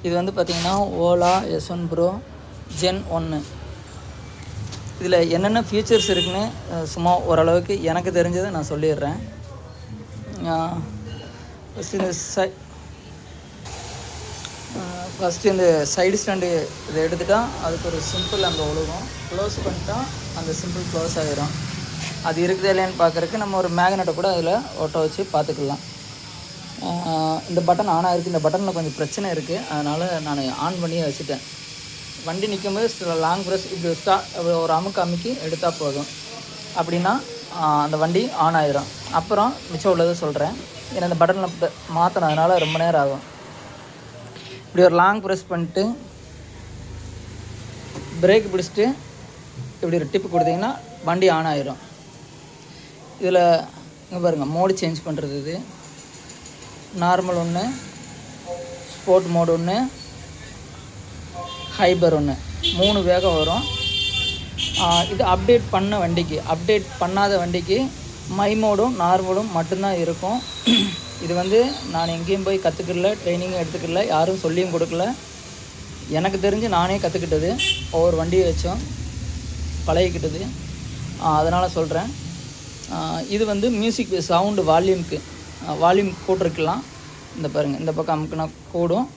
இது வந்து பார்த்திங்கன்னா ஓலா S1 Pro Gen 1. இதில் என்னென்ன ஃபீச்சர்ஸ் இருக்குன்னு சும்மா ஓரளவுக்கு எனக்கு தெரிஞ்சதை நான் சொல்லிடுறேன். ஃபஸ்ட்டு இந்த சைடு ஸ்டாண்டு இதை எடுத்துட்டா அதுக்கு ஒரு சிம்பிள் அங்கே ஒழுகும். க்ளோஸ் பண்ணிட்டா அந்த சிம்பிள் க்ளோஸ் ஆகிரும். அது இருக்குதா இல்லையான்னு பார்க்குறக்கு நம்ம ஒரு மேக்னெட்டை கூட அதில் ஒட்ட வச்சு பார்த்துக்கலாம். இந்த பட்டன் ஆன் ஆகிருக்கு. இந்த பட்டனில் கொஞ்சம் பிரச்சனை இருக்குது, அதனால் நான் ஆன் பண்ணியே வச்சுட்டேன். வண்டி நிற்கும்போது லாங் ப்ரெஸ் இப்படி ஒரு அமுக்கி எடுத்தால் போதும். அப்படின்னா அந்த வண்டி ஆன் ஆகிரும். அப்புறம் மிச்சம் உள்ளதை சொல்கிறேன். ஏன்னா இந்த பட்டனில் மாற்றினதுனால ரொம்ப நேரம் ஆகும். இப்படி ஒரு லாங் ப்ரெஸ் பண்ணிட்டு பிரேக் பிடிச்சிட்டு இப்படி ஒரு டிப்பு கொடுத்தீங்கன்னா வண்டி ஆன் ஆகிரும். இதில் இங்கே பாருங்கள், மோடு சேஞ்ச் பண்ணுறது. இது நார்மல் ஒன்று, ஸ்போர்ட் மோடு ஒன்று, ஹைபர் ஒன்று, 3 வேகம் வரும். இது அப்டேட் பண்ண வண்டிக்கு. அப்டேட் பண்ணாத வண்டிக்கு மை மோடும் நார்மலும் மட்டும்தான் இருக்கும். இது வந்து நான் எங்கேயும் போய் கற்றுக்கல, ட்ரைனிங்கும் எடுத்துக்கல, யாரும் சொல்லியும் கொடுக்கல. எனக்கு தெரிஞ்சு நானே கற்றுக்கிட்டது, ஒவ்வொரு வண்டியை வச்சோம் பழகிக்கிட்டது. அதனால் சொல்கிறேன். இது வந்து மியூசிக் சவுண்டு வால்யூம் கூட்டிருக்கலாம். இந்த பாருங்கள், இந்த பக்கம் அமுக்குனா கூடும்.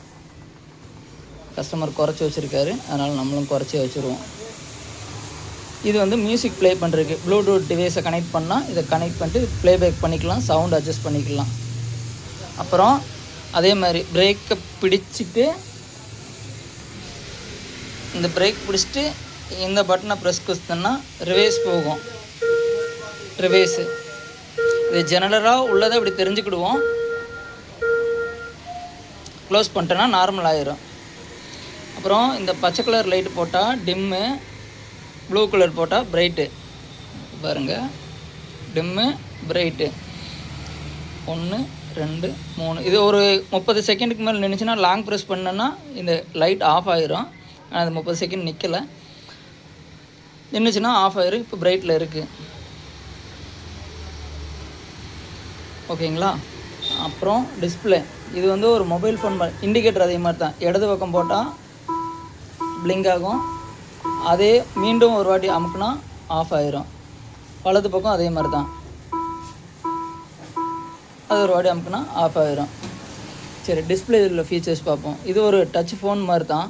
கஸ்டமர் குறைச்சி வச்சுருக்காரு, அதனால் நம்மளும் குறைச்சி வச்சுருவோம். இது வந்து மியூசிக் ப்ளே பண்ணுறதுக்கு ப்ளூடூத் டிவைஸை கனெக்ட் பண்ணால் இதை கனெக்ட் பண்ணிட்டு ப்ளேபேக் பண்ணிக்கலாம், சவுண்ட் அட்ஜஸ்ட் பண்ணிக்கலாம். அப்புறம் அதே மாதிரி பிரேக்கை பிடிச்சிட்டு இந்த பிரேக் பிடிச்சிட்டு இந்த பட்டனை ப்ரெஸ் கொடுத்தோன்னா ரிவேஸ் போகும். ரிவேஸு இது ஜெனரலாக உள்ளதை அப்படி தெரிஞ்சுக்கிடுவோம். க்ளோஸ் பண்ணிட்டோன்னா நார்மல் ஆயிரும். அப்புறம் இந்த பச்சை கலர் லைட்டு போட்டால் டிம்மு, ப்ளூ கலர் போட்டால் பிரைட்டு. பாருங்கள், டிம்மு பிரைட்டு 1 2 3. இது ஒரு 30 செகண்டுக்கு மேலே நின்றுச்சுன்னா லாங் ப்ரெஸ் பண்ணோன்னா இந்த லைட் ஆஃப் ஆகிரும். ஆனால் அது 30 செகண்ட் நிற்கலை, நின்றுச்சுன்னா ஆஃப் ஆயிரும். இப்போ பிரைட்டில் இருக்குது. ஓகேங்களா? அப்புறம் டிஸ்பிளே. இது வந்து ஒரு மொபைல் ஃபோன் இண்டிகேட்டர் அதே மாதிரி தான். இடது பக்கம் போட்டால் பிளிங்க் ஆகும், அதே மீண்டும் ஒரு வாட்டி அமுக்குனா ஆஃப் ஆயிரும். வலது பக்கம் அதே மாதிரி தான், அது ஒரு வாட்டி அமுக்குனா ஆஃப் ஆகிரும். சரி, டிஸ்பிளே உள்ள ஃபீச்சர்ஸ் பார்ப்போம். இது ஒரு டச் ஃபோன் மாதிரி தான்.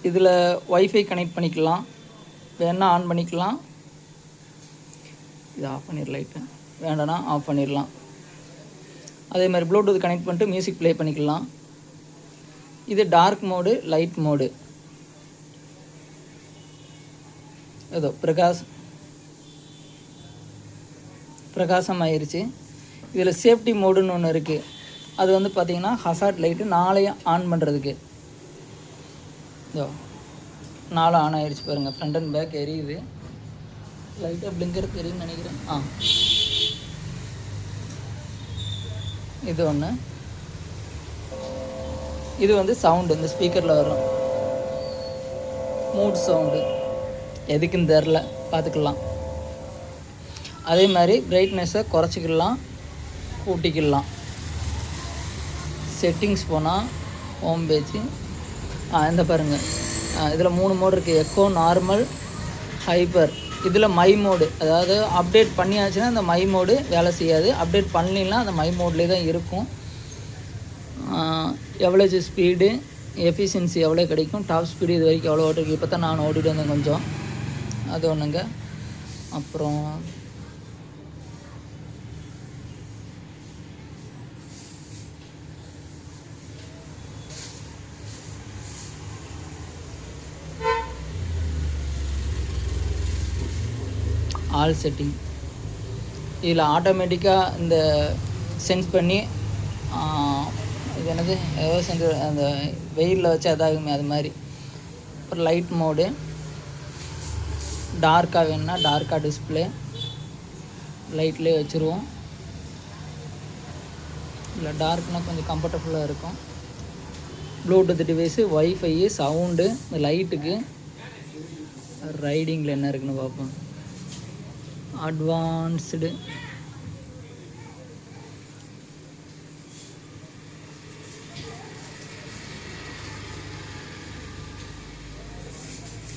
இதில் ஒய்ஃபை கனெக்ட் பண்ணிக்கலாம், வேணால் ஆன் பண்ணிக்கலாம். இது ஆஃப் பண்ணிடலாம், லைட்டு வேண்டாம்னா ஆஃப் பண்ணிடலாம். அதே மாதிரி ப்ளூடூத் கனெக்ட் பண்ணிட்டு மியூசிக் ப்ளே பண்ணிக்கலாம். இது டார்க் மோடு, லைட் மோடு. ஏதோ பிரகாசம் ஆயிடுச்சு. இதில் சேஃப்டி மோடுன்னு ஒன்று இருக்குது. அது வந்து பார்த்திங்கன்னா ஹசார்ட் லைட்டு 4 ஆன் பண்ணுறதுக்கு. இதோ 4 ஆன் ஆகிடுச்சு பாருங்கள். ஃப்ரண்ட் அண்ட் பேக் எரியுது. லைட்டாக பிளிங்கர் தெரியும்னு நினைக்கிறேன். இது ஒன்று. இது வந்து சவுண்டு இந்த ஸ்பீக்கரில் வரும், மூட் சவுண்டு. எதுக்குன்னு தெரில, பார்த்துக்கலாம். அதே மாதிரி பிரைட்னஸை குறைச்சிக்கலாம், கூட்டிக்கலாம். செட்டிங்ஸ் போனால் ஹோம் பேஜ். இந்த பாருங்கள், இதில் 3 மோடு இருக்குது. Echo, normal, hyper. இதில் மை மோடு, அதாவது அப்டேட் பண்ணியாச்சுன்னா அந்த மை மோடு வேலை செய்யாது. அப்டேட் பண்ணலாம் அந்த மை மோட்லேயே தான் இருக்கும். எவ்வளோ ஸ்பீடு, எஃபிஷியன்சி எவ்வளோ கிடைக்கும், டாப் ஸ்பீடு இது வரைக்கும் எவ்வளோ ஓட்டிருக்கு. இப்போ தான் நான் ஓடிட்டு வந்தேன் கொஞ்சம், அது ஒன்றுங்க. அப்புறம் ஆல் செட்டிங். இதில் ஆட்டோமேட்டிக்காக இந்த சென்ஸ் பண்ணி இது என்னது ஏதோ சென்ஸ் அந்த வெயிலில் வச்சு அதாகுமே அது மாதிரி. அப்புறம் லைட் மோடு, டார்க்காக வேணுன்னா டார்க்காக டிஸ்பிளே லைட்லேயே வச்சுருவோம். இல்லை டார்க்னால் கொஞ்சம் கம்ஃபர்டபுளாக இருக்கும். ப்ளூடூத் டிவைஸு, ஒய்ஃபை, சவுண்டு, இந்த லைட்டுக்கு. ரைடிங்கில் என்ன இருக்குன்னு பார்ப்போம். அட்வான்ஸ்டு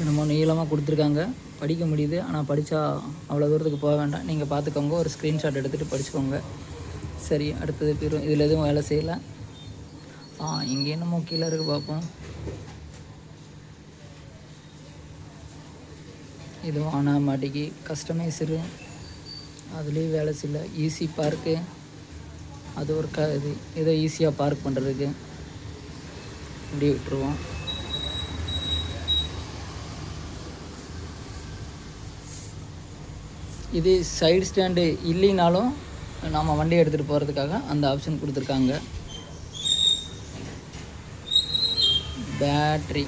என்னமோ நீளமாக கொடுத்துருக்காங்க, படிக்க முடியுது. ஆனால் படித்தா அவ்வளோ தூரத்துக்கு போக வேண்டாம், நீங்கள் பார்த்துக்கோங்க, ஒரு ஸ்க்ரீன்ஷாட் எடுத்துகிட்டு படிச்சுக்கோங்க. சரி, அடுத்தது பேரும் இதில் எதுவும் வேலை செய்யலை. இங்கே என்னமோ கீழே இருக்குது, பார்ப்போம். இதுவும் ஆனாமாட்டிக்கு கஸ்டமைஸரு, அதுலேயும் வேலை செய்யல. ஈஸி பார்க்கு, அது ஒரு இது ஏதோ ஈஸியாக பார்க் பண்ணுறதுக்கு இப்படி விட்டுருவோம். இது சைடு ஸ்டாண்டு இல்லைனாலும் நம்ம வண்டியை எடுத்துகிட்டு போகிறதுக்காக அந்த ஆப்ஷன் கொடுத்துருக்காங்க. பேட்ரி,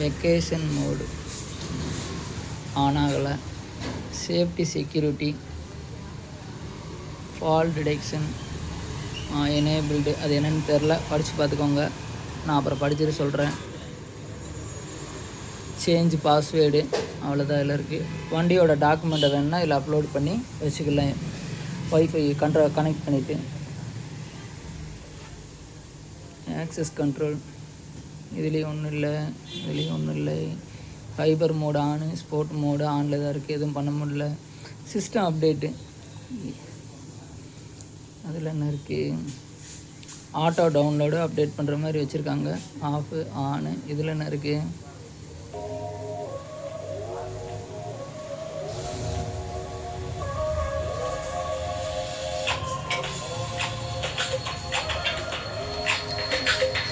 வெக்கேஷன் மோடு ஆன் ஆகலை. Safety security, fall detection enabled, அது என்னென்னு தெரில, படித்து பார்த்துக்கோங்க, நான் அப்புறம் படிச்சுட்டு சொல்கிறேன். சேஞ்ச் பாஸ்வேர்டு, அவ்வளோதான் இதில் இருக்குது. வண்டியோட டாக்குமெண்ட்டை வேணுன்னா இதில் அப்லோட் பண்ணி வச்சுக்கலாம், ஒய்ஃபை கனெக்ட் பண்ணிவிட்டு. ஆக்சஸ் கண்ட்ரோல், இதுலேயும் ஒன்றும் இல்லை, இதுலேயும் ஒன்றும் இல்லை. ஃபைபர் மோடு ஆனு, ஸ்போர்ட் மோடு ஆனில் தான் இருக்குது, எதுவும் பண்ண முடியல. சிஸ்டம் அப்டேட்டு, அதில் என்ன இருக்குது, ஆட்டோ டவுன்லோடு அப்டேட் பண்ணுற மாதிரி வச்சுருக்காங்க, ஆஃபு ஆனு. இதில் என்ன இருக்குது,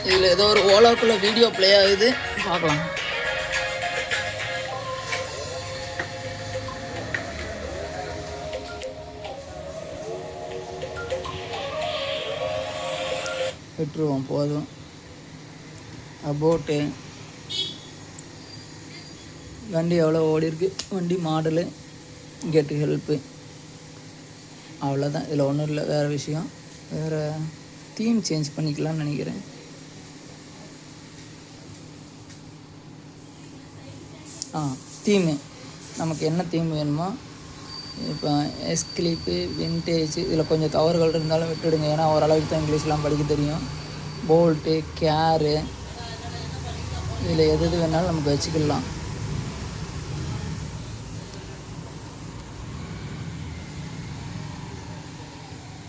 இதில் ஏதோ ஒரு ஓலாக்குள்ளே வீடியோ ப்ளே ஆகுது, பார்க்கலாம். விட்டுருவோம், போதும். அபோட்டு, வண்டி எவ்வளோ ஓடி இருக்கு, வண்டி மாடலு, கெட் ஹெல்ப்பு, அவ்வளோதான். இதில் ஒன்றும் இல்லை, வேறு விஷயம். வேறு தீம் சேஞ்ச் பண்ணிக்கலாம்னு நினைக்கிறேன். தீமு, நமக்கு என்ன தீம் வேணுமோ, இப்போ எஸ்கிளிப்பு, வின்டேஜ், இதில் கொஞ்சம் தவறுகள் இருந்தாலும் விட்டுடுங்க, ஏன்னா ஓரளவுக்கு தான் இங்கிலீஷ்லாம் படிக்க தெரியும். போல்ட்டு, கேரு, இதில் எது வேணாலும் நமக்கு வச்சுக்கலாம்.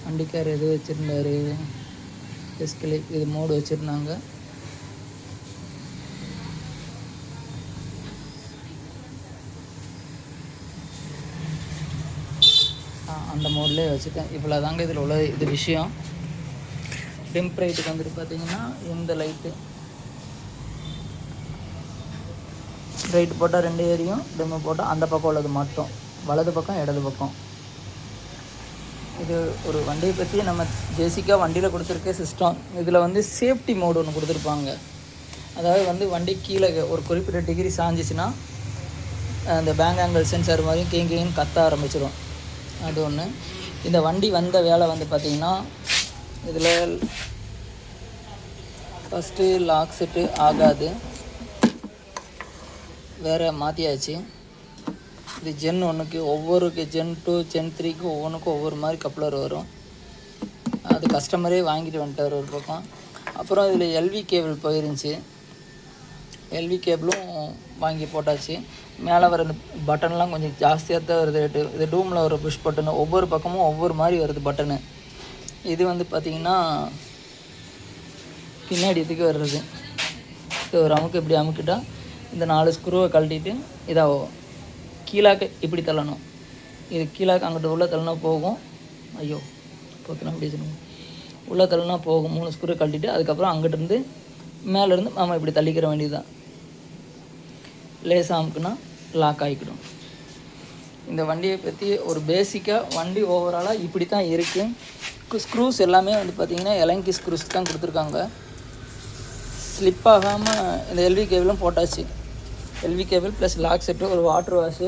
வண்டிக்கார் எது வச்சுருந்தார், எஸ்கிளிப், இது மோடு வச்சுருந்தாங்க. அந்த மோட்லேயே வச்சுட்டேன். இவ்வளோ தாங்க இதில் உள்ள இது விஷயம். டிம்ப் ரைட்டுக்கு வந்துட்டு பார்த்தீங்கன்னா இந்த லைட்டு ரைட்டு போட்டால் 2 ஏரியும், டிம்மு போட்டால் அந்த பக்கம் உள்ளது மட்டும், வலது பக்கம் இடது பக்கம். இது ஒரு வண்டியை பற்றி நம்ம பேசிக்காக வண்டியில் கொடுத்துருக்க சிஸ்டம். இதில் வந்து சேஃப்டி மோடு ஒன்று கொடுத்துருப்பாங்க. அதாவது வந்து வண்டி கீழே ஒரு குறிப்பிட்ட டிகிரி சாஞ்சிச்சுன்னா அந்த பேங்க் ஆங்கிள் சென்சார் மாதிரியும் கேங்கின்னு கத்த ஆரம்பிச்சிடும், அது ஒன்று. இந்த வண்டி வந்த வேலை வந்து பார்த்திங்கன்னா இதில் ஃபஸ்ட்டு லாக் செட்டு ஆகாது, வேறு மாற்றியாச்சு. இது ஜென் 1க்கு, ஒவ்வொரு ஜென் 2 ஜென் 3க்கு ஒவ்வொன்றுக்கும் ஒவ்வொரு மாதிரி கப்ளர் வரும். அது கஸ்டமரே வாங்கிட்டு வந்துட்டார் ஒரு பக்கம். அப்புறம் இதில் எல்வி கேபிள் போயிருந்துச்சு, எல்வி கேபிளும் வாங்கி போட்டாச்சு. மேலே வர இந்த பட்டன்லாம் கொஞ்சம் ஜாஸ்தியாக தான் வருது ரேட்டு. இது டூமில் வர புஷ் பட்டனு ஒவ்வொரு பக்கமும் ஒவ்வொரு மாதிரி வருது பட்டனு. இது வந்து பார்த்திங்கன்னா பின்னாடி இதுக்கு வர்றது. இது ஒரு அமுக்கு இப்படி அமுக்கிட்டால் இந்த 4 ஸ்க்ரூவை கழட்டிட்டு இதாகும். கீழாக்க இப்படி தள்ளணும், இது கீழாக்க அங்கிட்ட உள்ளே தள்ளினா போகும். ஐயோ போத்துனா அப்படி சொல்லுவோம், உள்ளே தள்ளினா போகும். 3 ஸ்க்ரூ கழட்டிட்டு அதுக்கப்புறம் அங்கிட்டிருந்து மேலேருந்து நம்ம இப்படி தள்ளிக்கிற வேண்டியது தான். லேசாக அமுக்குன்னா லாக் ஆகிக்கிடும். இந்த வண்டியை பற்றி ஒரு பேசிக்காக வண்டி ஓவராலாக இப்படி தான் இருக்குது. ஸ்க்ரூஸ் எல்லாமே வந்து பார்த்திங்கன்னா எலங்கி ஸ்க்ரூஸ் தான் கொடுத்துருக்காங்க. ஸ்லிப் ஆகாமல் இந்த எல்வி கேபிளும் போட்டாச்சு. LV cable plus lock set, ஒரு வாட்ரு வாஷு,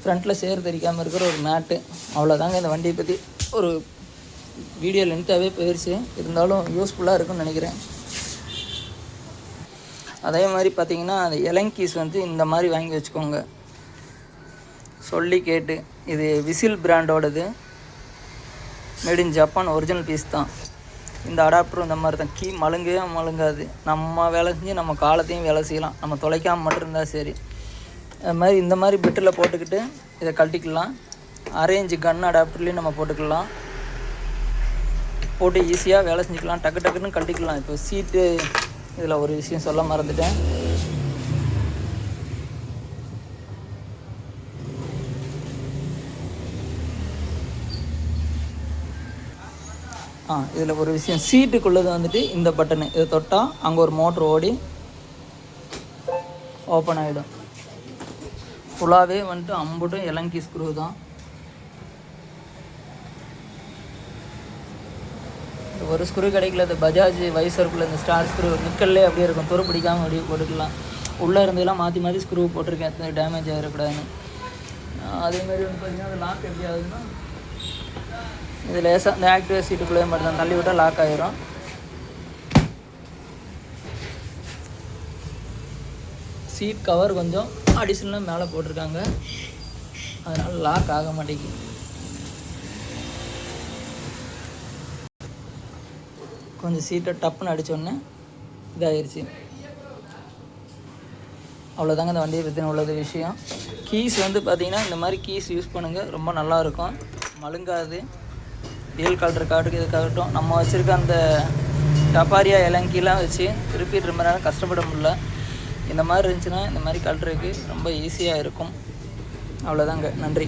ஃப்ரண்ட்டில் சேர் தெரிக்காமல் இருக்கிற ஒரு மேட்டு, அவ்வளோதாங்க. இந்த வண்டியை பற்றி ஒரு வீடியோ லென்த்தாகவே போயிடுச்சு, இருந்தாலும் யூஸ்ஃபுல்லாக இருக்குன்னு நினைக்கிறேன். அதே மாதிரி பார்த்திங்கன்னா அந்த எலங்கீஸ் வந்து இந்த மாதிரி வாங்கி வச்சுக்கோங்க, சொல்லி கேட்டு. இது விசில் பிராண்டோடது, made in Japan, original piece தான். இந்த அடாப்டரும் இந்த மாதிரி தான். கீ மழுங்கவே மழுங்காது. நம்ம வேலை செஞ்சு நம்ம காலத்தையும் வேலை செய்யலாம். நம்ம தொலைக்காமல் மட்டும் இருந்தால் சரி. அது மாதிரி இந்த மாதிரி பெட்டில் போட்டுக்கிட்டு இதை கழட்டிக்கலாம். அரேஞ்சு கன் அடாப்டர்லேயும் நம்ம போட்டுக்கலாம். போட்டு ஈஸியாக வேலை செஞ்சுக்கலாம். டக்கு டக்குன்னு கழட்டிக்கலாம். இப்போ சீட்டு இதில் ஒரு விஷயம் சொல்ல மறந்துட்டேன். இதில் ஒரு விஷயம், சீட்டுக்குள்ளது வந்துட்டு இந்த பட்டனு இதை தொட்டால் அங்கே ஒரு மோட்ரு ஓடி ஓப்பன் ஆகிடும். ஃபுல்லாகவே வந்துட்டு அம்புட்டும் எலங்கி ஸ்க்ரூ தான். ஒரு ஸ்க்ரூ கிடைக்கல. இந்த பஜாஜ் வைசருக்குள்ளே இந்த ஸ்டார் ஸ்க்ரூ நிக்கல்லே அப்படியே இருக்கும். துரு பிடிக்காமல் அப்படியே போட்டுக்கலாம். உள்ளே இருந்தெல்லாம் மாற்றி மாற்றி ஸ்க்ரூ போட்டிருக்கேன், டேமேஜ் ஆகிடக்கூடாதுன்னு. அதேமாதிரி வந்து பார்த்திங்கன்னா அது லாக் எப்படி ஆகுதுன்னா, இது லேசாக இந்த ஆக்டிவ் சீட்டுக்குள்ளே மட்டும்தான் தள்ளி விட்டால் லாக் ஆகிரும். சீட் கவர் கொஞ்சம் அடிஷ்னலாக மேலே போட்டிருக்காங்க, அதனால் லாக் ஆக மாட்டேங்குது. கொஞ்சம் சீட்டை டப்புன்னு அடித்தோடனே இதாகிடுச்சு. அவ்வளோதாங்க இந்த வண்டியை பற்றின உள்ளது விஷயம். கீஸ் வந்து பார்த்திங்கன்னா இந்த மாதிரி கீஸ் யூஸ் பண்ணுங்கள், ரொம்ப நல்லாயிருக்கும், மழுங்காது. ரியல் கலர் கார்டுக்கு இதுக்காகட்டும் நம்ம வச்சுருக்க அந்த டப்பாரியா இலங்கிலாம் வச்சு திருப்பி ரொம்ப நேரம் கஷ்டப்பட முடியல. இந்த மாதிரி இருந்துச்சுன்னா இந்த மாதிரி கலருக்கு ரொம்ப ஈஸியாக இருக்கும். அவ்வளோதாங்க, நன்றி.